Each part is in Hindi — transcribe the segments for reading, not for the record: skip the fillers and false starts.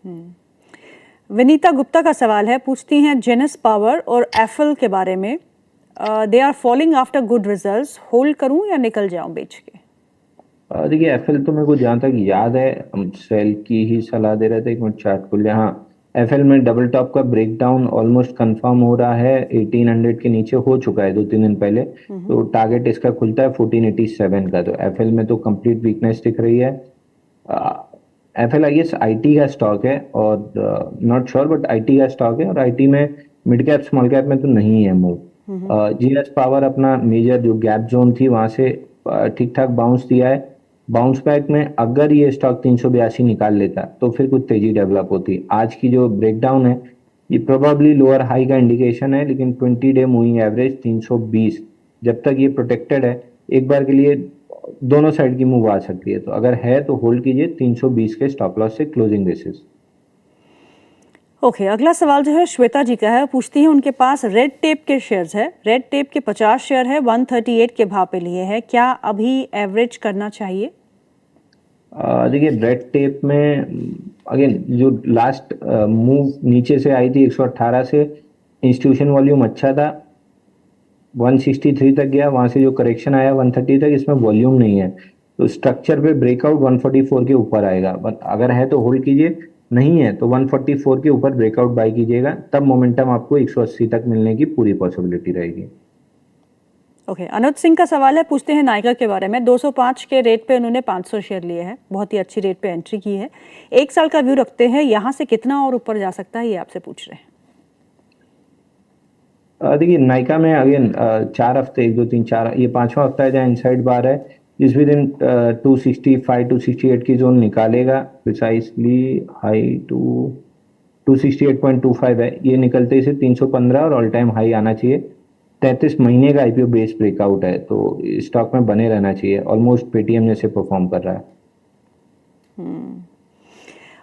विनीता गुप्ता का सवाल है, पूछती हैं जेनेस पावर और एफएल के बारे में। They are falling after good results, hold करूं या निकल जाऊं बेच के? देखिए एफएल तो मेरे को जहाँ तक याद है हम सेल की ही सलाह दे रहे थे। एक मिनट चार्ट खुल जाए। हाँ, एफएल में डबल टॉप का ब्रेकडाउन ऑलमोस्ट कंफर्म हो रहा है। 1800 के नीचे हो चुका है 2-3 दिन पहले। तो टारगेट इसका खुलता है 1487 का। तो एफएल में तो कंप्लीट वीकनेस दिख रही है। एफएल आई गेस आईटी का स्टॉक है और नॉट श्योर बट आईटी का स्टॉक है और आईटी में मिड कैप स्मॉल कैप में तो नहीं है मूव। जीएस पावर अपना मेजर जो गैप जोन थी वहां से ठीक ठाक बाउंस दिया है। बाउंस बैक में अगर ये स्टॉक 382 निकाल लेता तो फिर कुछ तेजी डेवलप होती। आज की जो ब्रेकडाउन है ये प्रोबेबली लोअर हाई का इंडिकेशन है, लेकिन 20 डे मूविंग एवरेज 320 जब तक ये प्रोटेक्टेड है एक बार के लिए दोनों साइड की मूव आ सकती है। तो अगर है तो होल्ड कीजिए 320 के स्टॉप लॉस से क्लोजिंग बेसिस। ओके, अगला सवाल जो है श्वेता जी का है। पूछती हैं उनके पास रेड टेप के शेयर्स है, रेड टेप के 50 शेयर है, 138 के भाव पे लिए है, क्या अभी एवरेज करना चाहिए? देखिए रेड टेप में अगेन जो लास्ट मूव नीचे से आई थी 118 से, इंस्टीट्यूशन वॉल्यूम अच्छा था, 163 तक गया, वहां से जो करेक्शन आया 130 तक, इसमें वॉल्यूम नहीं है। तो स्ट्रक्चर पे ब्रेकआउट 144 के ऊपर आएगा। बट अगर है तो होल्ड कीजिए, नहीं है तो 144 के ऊपर ब्रेकआउट बाय कीजिएगा, तब मोमेंटम आपको 180 तक मिलने की पूरी पॉसिबिलिटी रहेगी। ओके, अनुज सिंह का सवाल है, पूछते हैं नाइका के बारे में। 205 के रेट पे उन्होंने 500 शेयर लिए हैं, बहुत ही अच्छी रेट पे एंट्री की है, 1 साल का व्यू रखते हैं, यहाँ से कितना और ऊपर जा सकता है ये आपसे पूछ रहे हैं। देखिए नाइका में अगेन 4 हफ्ते 1 2 3 4 ये 5वां हफ्ता है जहाँ इनसाइड बार है। इस विद इन 265 268 की जोन निकालेगा। प्रिसाइसली हाई टू 268.25 है, ये निकलते ही से 315 और ऑल टाइम हाई आना चाहिए। 33 महीने का आईपीओ बेस ब्रेकआउट है, तो स्टॉक में बने रहना चाहिए। ऑलमोस्ट पेटीएम जैसे परफॉर्म कर रहा है।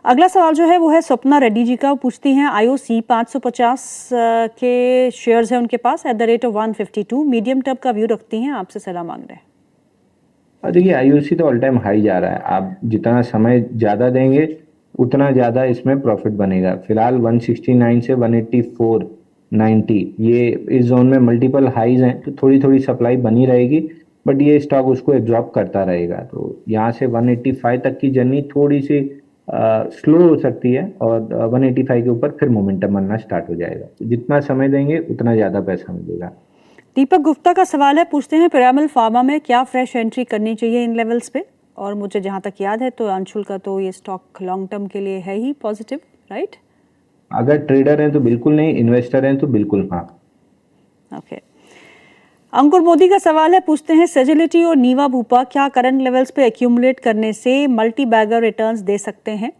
अगला सवाल जो है वो है स्वप्ना रेड्डी जी का। पूछती हैं आईओसी 550 के शेयर्स है उनके पास, at the rate of 152, medium term का व्यू रखती हैं, आपसे सलाह मांग रहे हैं। देखिए आईओसी तो ऑल टाइम हाई जा रहा है। आप जितना समय ज़्यादा देंगे उतना ज़्यादा इसमें प्रॉफिट बनेगा। फिलहाल 169 से 184.90 ये इस जोन में मल्टीपल हाईज हैं, तो थोड़ी थोड़ी सप्लाई बनी रहेगी, बट ये स्टॉक उसको एब्जॉर्ब करता रहेगा। तो यहाँ से 185 तक की जर्नी थोड़ी सी स्लो हो सकती है और 185 के ऊपर फिर मोमेंटम बनना स्टार्ट हो जाएगा। तो जितना समय देंगे उतना ज़्यादा पैसा मिलेगा। दीपक गुप्ता का सवाल है, पूछते हैं पिरामल फार्मा में क्या फ्रेश एंट्री करनी चाहिए इन लेवल्स पे? और मुझे जहां तक याद है तो अंशुल का तो ये स्टॉक लॉन्ग टर्म के लिए है ही पॉजिटिव, राइट? अगर ट्रेडर हैं तो बिल्कुल नहीं, इन्वेस्टर हैं तो बिल्कुल हाँ। ओके। अंकुर मोदी का सवाल है, पूछते हैं सेजिलिटी और नीवा भूपा क्या करंट लेवल्स पे एक्यूमुलेट करने से मल्टी बैगर रिटर्न्स दे सकते हैं?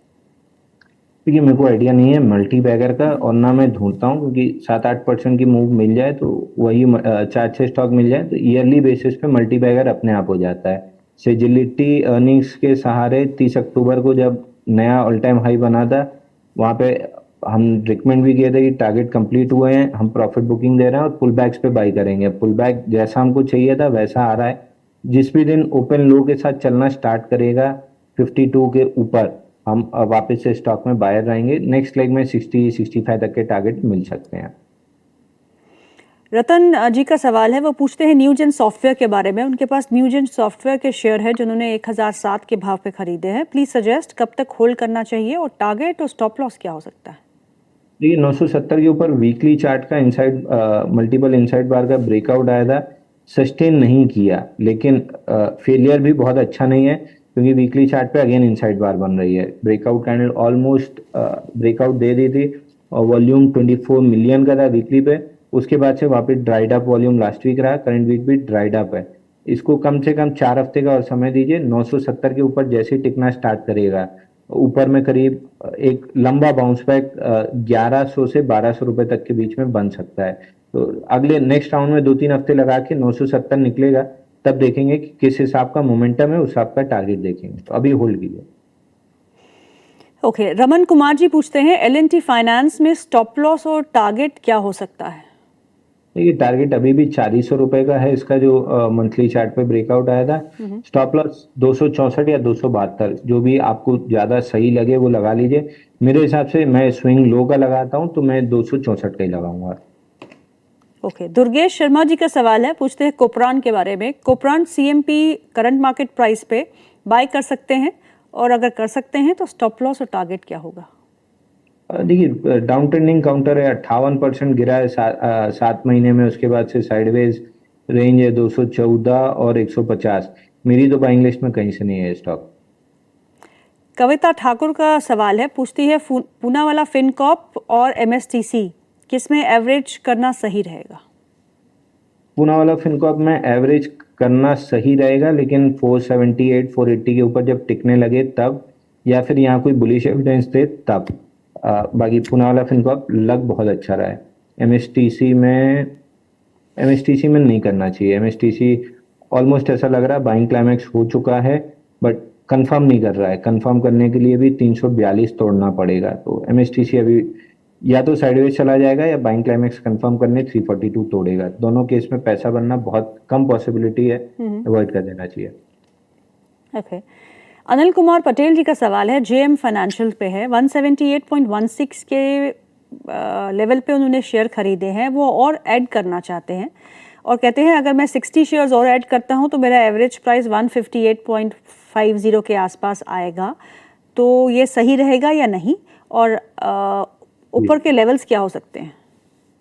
देखिए मेरे को आइडिया नहीं है मल्टी बैगर का, और ना मैं ढूंढता हूँ, क्योंकि 7-8% की मूव मिल जाए तो वही 4-6 स्टॉक मिल जाए तो ईयरली बेसिस पे मल्टी बैगर अपने आप हो जाता है। सेजिलिटी अर्निंग्स के सहारे 30 अक्टूबर को जब नया ऑल टाइम हाई बना था, वहाँ पे हम रिकमेंड भी किए थे कि टारगेट कंप्लीट हुए हैं, हम प्रॉफिट बुकिंग दे रहे हैं और पुल बैक्स पे बाई करेंगे। पुल बैक जैसा हमको चाहिए था वैसा आ रहा है। जिस भी दिन ओपन लो के साथ चलना स्टार्ट करेगा 52 के ऊपर, हम वापस से स्टॉक में बायर रहेंगे। नेक्स्ट लेग में 60-65 तक के टारगेट मिल सकते हैं। रतन जी का सवाल है, वो पूछते हैं न्यूजेन सॉफ्टवेयर के बारे में। उनके पास न्यूजेन सॉफ्टवेयर के शेयर है जिन्होंने 1007 के भाव पे खरीदे हैं। प्लीज सजेस्ट कब तक होल्ड करना चाहिए और टारगेट और स्टॉप लॉस क्या हो सकता है? देखिए 970 के ऊपर वीकली चार्ट का इनसाइड मल्टीपल इनसाइड बार का ब्रेकआउट आया था, सस्टेन नहीं किया, लेकिन फेलियर भी बहुत अच्छा नहीं है क्योंकि वीकली चार्ट पे अगेन इनसाइड बार बन रही है। ब्रेकआउट कैंडल ऑलमोस्ट ब्रेकआउट दे दी थी और वॉल्यूम 24 मिलियन का था वीकली पे। उसके बाद से वापस dried up volume last week रहा, करंट वीक भी ड्राइड अप है। इसको कम से कम 4 हफ्ते का और समय दीजिए। 970 के ऊपर जैसे ही टिकना स्टार्ट करेगा, ऊपर में करीब एक लंबा बाउंस बैक 1100 से 1200 रुपए तक के बीच में बन सकता है। तो अगले नेक्स्ट राउंड में 2-3 हफ्ते लगा के 970 निकलेगा, तब देखेंगे कि किस हिसाब का मोमेंटम है, उस हिसाब का टारगेट देखेंगे। तो अभी होल्ड कीजिए। ओके, रमन कुमार जी पूछते हैं एल&टी फाइनेंस में स्टॉप लॉस और टारगेट क्या हो सकता है? देखिए टारगेट अभी भी 400 रुपए का है, इसका जो मंथली चार्ट पे ब्रेकआउट आया था। स्टॉप लॉस 264 या 272, जो भी आपको ज्यादा सही लगे वो लगा लीजिए। मेरे हिसाब से मैं स्विंग लो का लगाता हूँ, तो मैं 264 का ही लगाऊंगा। ओके, दुर्गेश शर्मा जी का सवाल है, पूछते हैं कोपरान के बारे में। कोपरान सीएमपी करंट मार्केट प्राइस पे बाय कर सकते हैं, और अगर कर सकते हैं तो स्टॉप लॉस और टारगेट क्या होगा? देखिए, डाउन ट्रेंडिंग काउंटर है, 58% गिरा है 7 महीने में, उसके बाद से साइडवेज रेंज है 214 और 150। मेरी तो बाइंग लिस्ट में कहीं से नहीं है स्टॉक। कविता ठाकुर का सवाल है, पूछती है पूना वाला फिनकॉर्प और एमएसटीसी किसमें एवरेज करना सही रहेगा? पूना वाला फिनकॉर्प में एवरेज करना सही रहेगा, लेकिन 478 480 के ऊपर जब टिकने लगे तब, या फिर यहाँ कोई बुलिश एविडेंस थे तब। बाकी पूना वाला फिनकॉर्प लग बहुत अच्छा रहा है। एमएसटीसी में एमएसटीसी में नहीं करना चाहिए। एमएसटीसी ऑलमोस्ट ऐसा लग रहा है बाइंग क्लाइमैक्स हो चुका है, बट कंफर्म नहीं कर रहा है। कंफर्म करने के लिए भी 342 तोड़ना पड़ेगा, तो एमएसटीसी अभी या तो साइडवेज चला जाएगा या बाइंग क्लाइमैक्स कंफर्म करने 342 तोड़ेगा। दोनों केस में पैसा बनना बहुत कम पॉसिबिलिटी है, अवॉइड कर देना चाहिए। ओके, अनिल कुमार पटेल जी का सवाल है, जेएम फाइनेंशियल पे है। 178.16 के लेवल पे उन्होंने शेयर खरीदे हैं, वो और ऐड करना चाहते हैं, और कहते हैं अगर मैं 60 शेयर्स और ऐड करता हूं तो मेरा एवरेज प्राइस 158.50 के आसपास आएगा। तो ये सही रहेगा या नहीं, और ऊपर के लेवल्स क्या हो सकते हैं?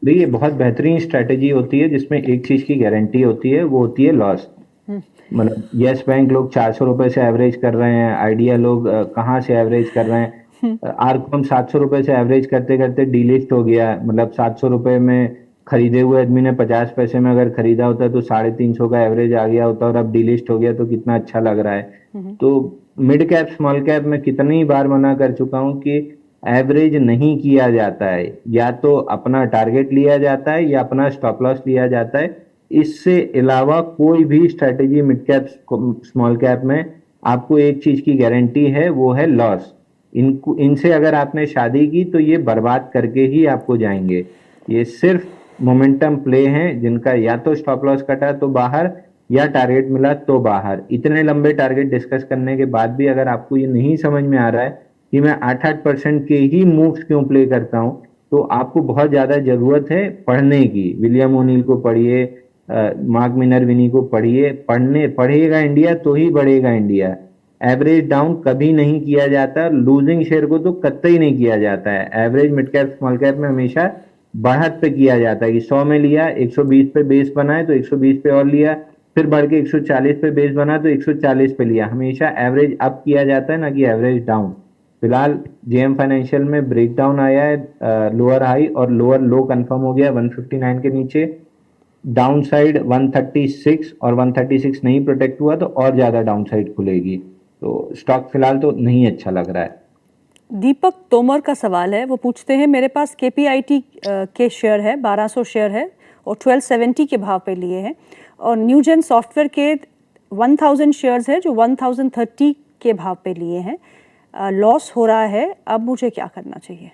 देखिए, बहुत बेहतरीन स्ट्रेटेजी होती है जिसमें एक चीज की गारंटी होती है, वो होती है लॉस। मतलब यस बैंक लोग 400 रुपए से एवरेज कर रहे हैं, आइडिया लोग कहाँ से एवरेज कर रहे हैं, आरकॉम 700 रुपए से एवरेज करते करते डीलिस्ट हो गया। मतलब 700 रुपए में खरीदे हुए आदमी ने 50 पैसे में अगर खरीदा होता तो 350 का एवरेज आ गया होता, और अब डीलिस्ट हो गया, तो कितना अच्छा लग रहा है। तो मिड कैप स्मॉल कैप में कितनी बार मना कर चुका हूँ कि एवरेज नहीं किया जाता है, या तो अपना टारगेट लिया जाता है या अपना स्टॉप लॉस लिया जाता है। इससे अलावा कोई भी strategy mid cap small cap में आपको एक चीज की गारंटी है, वो है लॉस। इनसे अगर आपने शादी की तो ये बर्बाद करके ही आपको जाएंगे। ये सिर्फ मोमेंटम प्ले हैं जिनका या तो स्टॉप लॉस कटा तो बाहर, या टारगेट मिला तो बाहर। इतने लंबे टारगेट डिस्कस करने के बाद भी अगर आपको ये नहीं समझ में आ रहा है कि मैं 8-8% के ही मूव्स क्यों प्ले करता हूं, तो आपको बहुत ज्यादा जरूरत है पढ़ने की। विलियम ओनील को पढ़िए, मार्क मिनरविनी को पढ़िए। पढ़ेगा इंडिया तो ही बढ़ेगा इंडिया। एवरेज डाउन कभी नहीं किया जाता, लूजिंग शेयर को तो कतई नहीं किया जाता है। Average mid cap small cap में हमेशा बढ़त पे किया जाता है कि 100 में लिया, 120 पे बेस बनाए तो 120 पे और लिया, फिर बढ़ के 140 पे बेस बना तो 140 पे लिया। हमेशा एवरेज अप किया जाता है, ना कि एवरेज डाउन। फिलहाल जेएम फाइनेंशियल में ब्रेकडाउन आया है, लोअर हाई और लोअर लो कंफर्म हो गया 159 के नीचे। डाउन साइड 136, और 136 नहीं प्रोटेक्ट हुआ तो और ज्यादा डाउन साइड खुलेगी। तो स्टॉक फिलहाल तो नहीं अच्छा लग रहा है। दीपक तोमर का सवाल है, वो पूछते हैं मेरे पास केपीआईटी के शेयर है, 1200 शेयर है, और 1270 के भाव पे लिए हैं, और न्यूजेन सॉफ्टवेयर के 1000 शेयर्स है जो 1030 के भाव पे लिए हैं। लॉस हो रहा है, अब मुझे क्या करना चाहिए?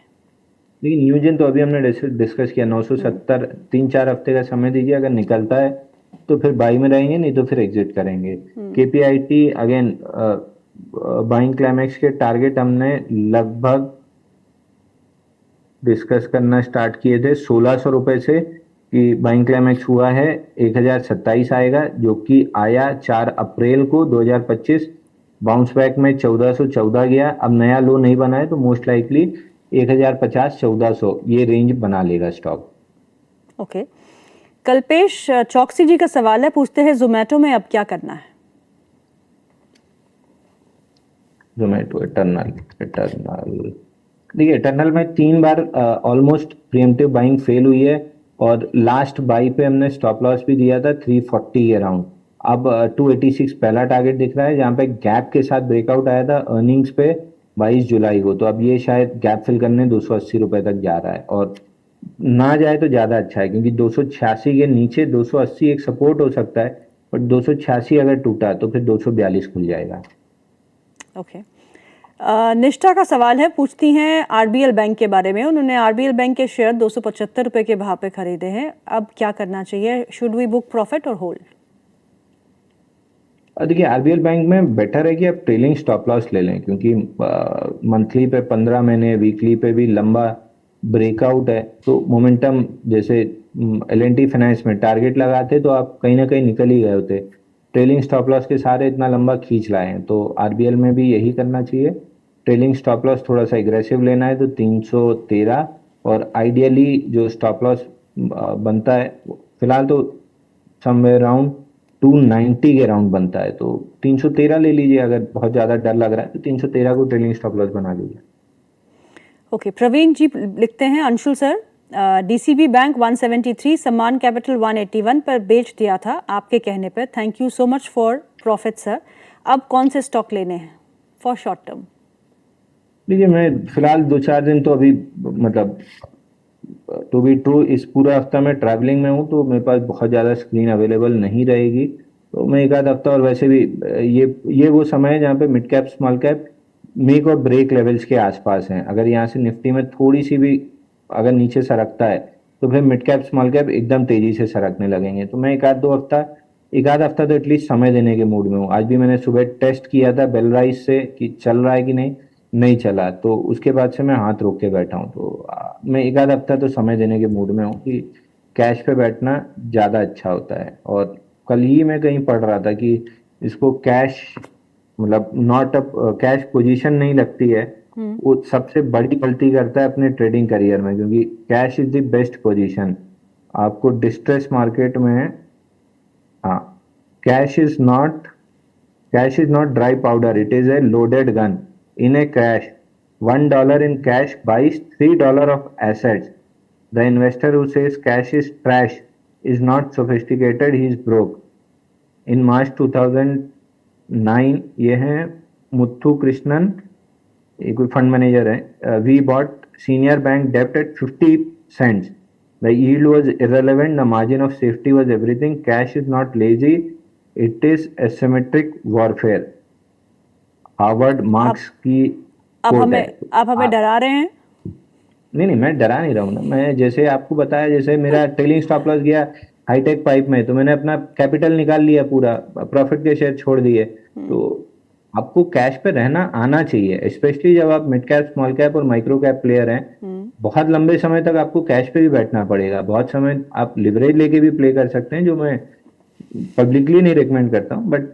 लेकिन न्यूजेन तो अभी हमने डिस्कस किया 970, 3-4 हफ्ते का समय दीजिए। अगर निकलता है तो फिर बाई में रहेंगे, नहीं तो फिर एग्जिट करेंगे। केपीआईटी अगेन बाइंग क्लाइमैक्स के टारगेट हमने लगभग डिस्कस करना स्टार्ट किए थे 1600 रुपए से, कि बाइंग क्लाइमैक्स हुआ है 1027 आएगा, जो कि आया 4 अप्रैल को 2025। बाउंस बैक में 1414 गया, अब नया लो नहीं बना है तो मोस्ट लाइकली 1050 1400 ये रेंज बना लेगा स्टॉक। ओके, कल्पेश चौकसी जी का सवाल है, पूछते हैं जोमेटो में अब क्या करना है? जोमेटो इटर्नल देखिए, इटर्नल में 3 बार ऑलमोस्ट प्रीएम्प्टिव बाइंग फेल हुई है, और लास्ट बाई पे हमने स्टॉप लॉस भी दिया था 340 के अराउंड। अब 286 पहला टारगेट दिख रहा है, जहां पे गैप के साथ ब्रेकआउट आया था अर्निंग्स पे 22 जुलाई को। तो अब ये शायद गैप फिल करने 280 रुपए तक जा रहा है, और ना जाए तो ज्यादा अच्छा है, क्योंकि 286 के नीचे 280 एक सपोर्ट हो सकता है, बट 286 अगर टूटा तो फिर 242 खुल जाएगा। ओके, निष्ठा का सवाल है, पूछती हैं आरबीएल बैंक के बारे में। उन्होंने आरबीएल बैंक के शेयर 275 रुपए के भाव पे खरीदे हैं, अब क्या करना चाहिए? शुड वी बुक प्रॉफिट और होल्ड? और देखिए आरबीएल बैंक में बेटर है कि आप ट्रेलिंग स्टॉप लॉस ले लें, क्योंकि मंथली पे 15 महीने, वीकली पे भी लंबा ब्रेकआउट है, तो मोमेंटम जैसे एल&टी फाइनेंस में टारगेट लगाते तो आप कहीं ना कहीं निकल ही गए होते। ट्रेलिंग स्टॉप लॉस के सारे इतना लंबा खींच लाए हैं, तो आरबीएल में भी यही करना चाहिए। ट्रेलिंग स्टॉप लॉस थोड़ा सा एग्रेसिव लेना है तो 313, और आइडियली जो स्टॉप लॉस बनता है फिलहाल तो समवेयर अराउंड 290 के राउंड बनता है, तो 313 ले लीजिए। अगर बहुत ज्यादा डर लग रहा है तो 313 को ट्रेलिंग स्टॉप लॉस बना लीजिए। ओके, प्रवीण जी लिखते हैं, अंशुल सर, डीसीबी बैंक 173, सम्मान कैपिटल 181 पर बेच दिया था आपके कहने पर, thank you so much for profit sir. अब कौन से स्टॉक लेने हैं फॉर शॉर्ट टर्म? देखिए मैं फिलहाल 2-4 दिन तो अभी मतलब टू बी ट्रू इस पूरा हफ्ता मैं ट्रैवलिंग में हूँ, तो मेरे पास बहुत ज़्यादा स्क्रीन अवेलेबल नहीं रहेगी, तो मैं एक आध हफ्ता, और वैसे भी ये वो समय है जहाँ पे mid cap small cap make और ब्रेक लेवल्स के आसपास हैं। अगर यहाँ से निफ्टी में थोड़ी सी भी अगर नीचे सरकता है तो फिर मिड कैप स्मॉल कैप एकदम तेजी से सरकने लगेंगे, तो मैं एक आध हफ्ता तो एटलीस्ट समय देने के मूड में हूँ। आज भी मैंने सुबह टेस्ट किया था बेल राइस से कि चल रहा है कि नहीं, नहीं चला, तो उसके बाद से मैं हाथ रोक के बैठा हूँ। तो मैं एक आध हफ्ता तो समय देने के मूड में हूँ कि कैश पे बैठना ज़्यादा अच्छा होता है। और कल ही मैं कहीं पढ़ रहा था कि इसको कैश मतलब नॉट अ कैश पोजीशन नहीं लगती है, वो सबसे बड़ी गलती करता है अपने ट्रेडिंग करियर में, क्योंकि cash is the best position. आपको डिस्ट्रेस मार्केट में, हाँ, cash is not cash is not dry powder, it is a loaded gun. In a crash, $1 in cash buys $3 of assets. The investor who says cash is trash is not sophisticated, he is broke. In March 2009, ये हैं मुथु कृष्णन, ये कोई फंड मैनेजर है। We bought senior bank debt at 50 cents. The yield was irrelevant, the margin of safety was everything. Cash is not lazy, it is asymmetric warfare. Harvard marks की अब कोट है। आप हमें डरा रहे हैं? नहीं, मैं डरा नहीं रहा हूँ ना, मैं जैसे आपको बताया, जैसे मेरा ट्रेलिंग स्टॉप लॉस गया हाईटेक पाइप में, तो मैंने अपना कैपिटल निकाल लिया, पूरा प्रॉफिट के शेयर छोड़ दिए। तो आपको कैश पे रहना आना चाहिए, स्पेशली जब आप मिड कैप स्मॉल कैप और माइक्रो कैप प्लेयर हैं। बहुत लंबे समय तक आपको कैश पे भी बैठना पड़ेगा, बहुत समय आप लिवरेज लेके भी प्ले कर सकते हैं, जो मैं पब्लिकली नहीं रिकमेंड करता हूँ, बट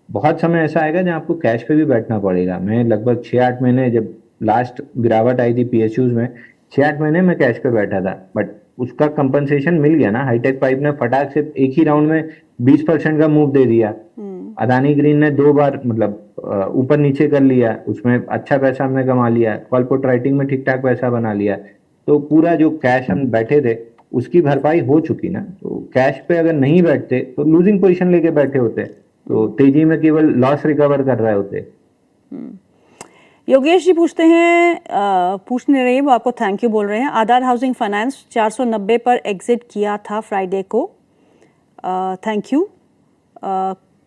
बहुत समय ऐसा आएगा जहाँ आपको कैश पे भी बैठना पड़ेगा। मैं लगभग 6-8 महीने, जब लास्ट गिरावट आई थी पीएसयूज में, 6-8 महीने मैं कैश पे बैठा था, बट उसका कंपनसेशन मिल गया ना। हाईटेक पाइप ने फटाक से एक ही राउंड में 20% का मूव दे दिया। अदानी ग्रीन ने 2 बार मतलब ऊपर नीचे कर लिया, उसमें अच्छा पैसा हमने कमा लिया। कॉलपोर्ट राइटिंग में ठीक ठाक पैसा बना लिया, तो पूरा जो कैश हम बैठे थे उसकी भरपाई हो चुकी ना। तो कैश पे अगर नहीं बैठते तो लूजिंग पोजीशन लेके बैठे होते, तो तेजी में केवल लॉस रिकवर कर रहे होते। योगेश जी पूछते हैं, पूछ नहीं रही वो, आपको थैंक यू बोल रहे हैं। आधार हाउसिंग फाइनेंस 490 पर एग्जिट किया था फ्राइडे को, थैंक यू।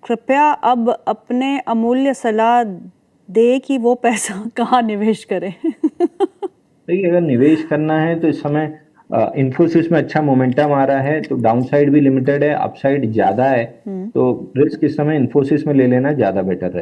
कृपया अब अपने अमूल्य सलाह दे कि वो पैसा कहाँ निवेश करें। देखिए अगर निवेश करना है तो इस समय इन्फोसिस में अच्छा मोमेंटम आ रहा है, तो डाउनसाइड भी लिमिटेड है, अपसाइड ज्यादा है, तो रिस्क इस समय इन्फोसिस में ले लेना ज्यादा बेटर है।